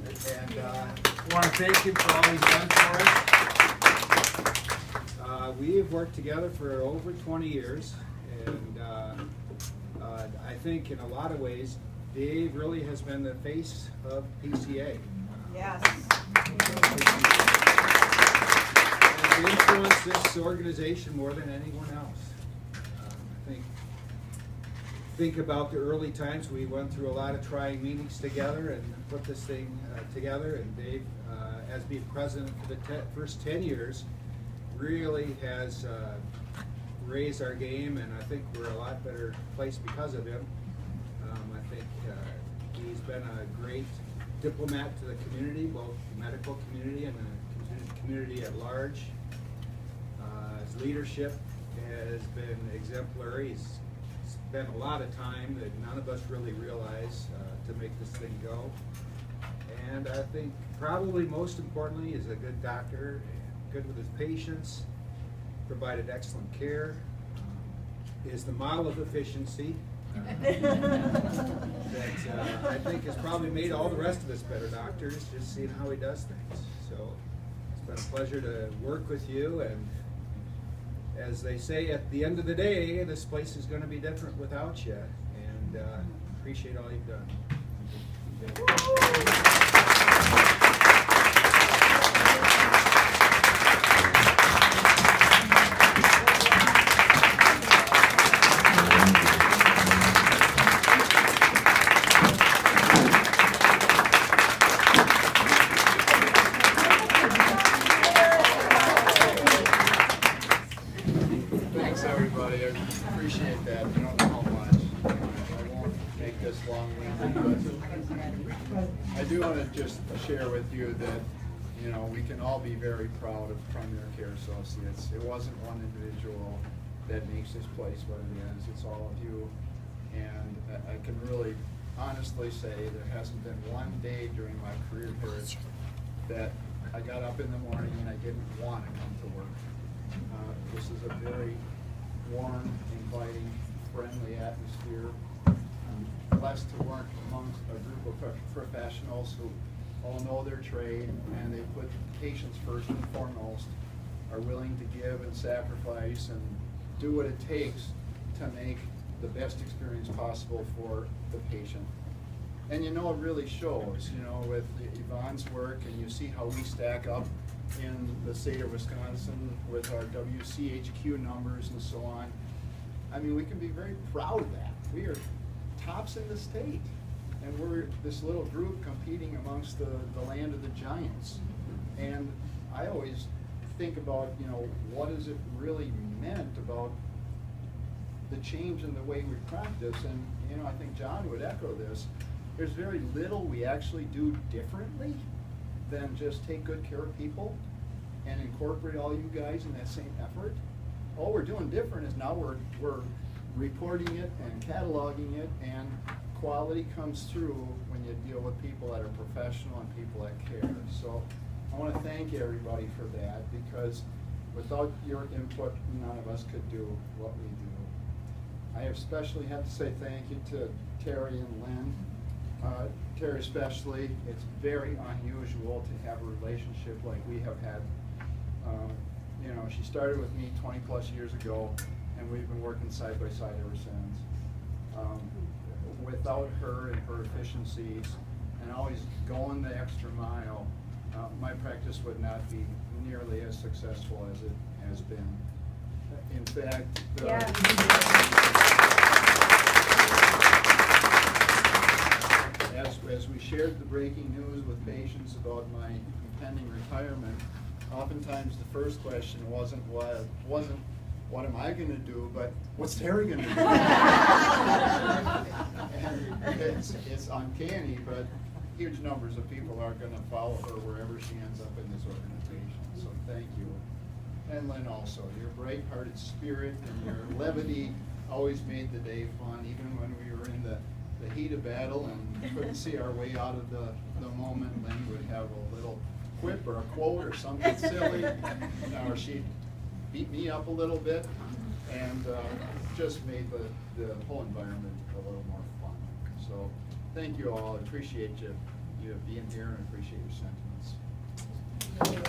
And I want to thank him for all he's done for us. We have worked together for over 20 years, and I think in a lot of ways, Dave really has been the face of PCA. Yes. He's influenced this organization more than anyone else. Think about the early times. We went through a lot of trying meetings together and put this thing together. And Dave, as being president for the first 10 years, really has raised our game, and I think we're a lot better place because of him. I think he's been a great diplomat to the community, both the medical community and the community at large. His leadership has been exemplary. He's spent a lot of time that none of us really realize to make this thing go. And I think probably most importantly is a good doctor, good with his patients, provided excellent care, is the model of efficiency that I think has probably made all the rest of us better doctors, just seeing how he does things. So it's been a pleasure to work with you, and as they say, at the end of the day, this place is going to be different without you, and appreciate all you've done. Thanks, everybody. I appreciate that. You don't know how much. I won't make this long-winded, but I do want to just share with you that, you know, we can all be very proud of Primary Care Associates. It wasn't one individual that makes this place what it is. It's all of you. And I can really honestly say there hasn't been one day during my career here that I got up in the morning and I didn't want to come to work. This is a very warm, inviting, friendly atmosphere. I'm blessed to work amongst a group of professionals who all know their trade, and they put patients first and foremost, are willing to give and sacrifice and do what it takes to make the best experience possible for the patient. And you know, it really shows, you know, with Yvonne's work, and you see how we stack up in the state of Wisconsin with our WCHQ numbers and so on. I mean, we can be very proud of that. We are tops in the state, and we're this little group competing amongst the land of the giants. And I always think about, you know, what is it really meant about the change in the way we practice. And, you know, I think John would echo this. There's very little we actually do differently than just take good care of people and incorporate all you guys in that same effort. All we're doing different is now we're reporting it and cataloging it, and quality comes through when you deal with people that are professional and people that care. So I want to thank everybody for that, because without your input, none of us could do what we do. I especially have to say thank you to Terry and Lynn. Terry especially, it's very unusual to have a relationship like we have had. You know, she started with me 20 plus years ago, and we've been working side by side ever since. Without her and her efficiencies and always going the extra mile, my practice would not be nearly as successful as it has been. In fact, as we shared the breaking news with patients about my impending retirement, oftentimes the first question wasn't what am I going to do, but what's Terry going to do? And it's uncanny, but huge numbers of people are going to follow her wherever she ends up in this organization. So thank you. And Lynn also, your bright-hearted spirit and your levity always made the day fun, even when we were in the heat of battle and couldn't see our way out of the moment. Lynn would have a little quip or a quote or something silly, or she'd beat me up a little bit, and just made the whole environment a little more fun. So thank you all. I appreciate you you being here and appreciate your sentiments.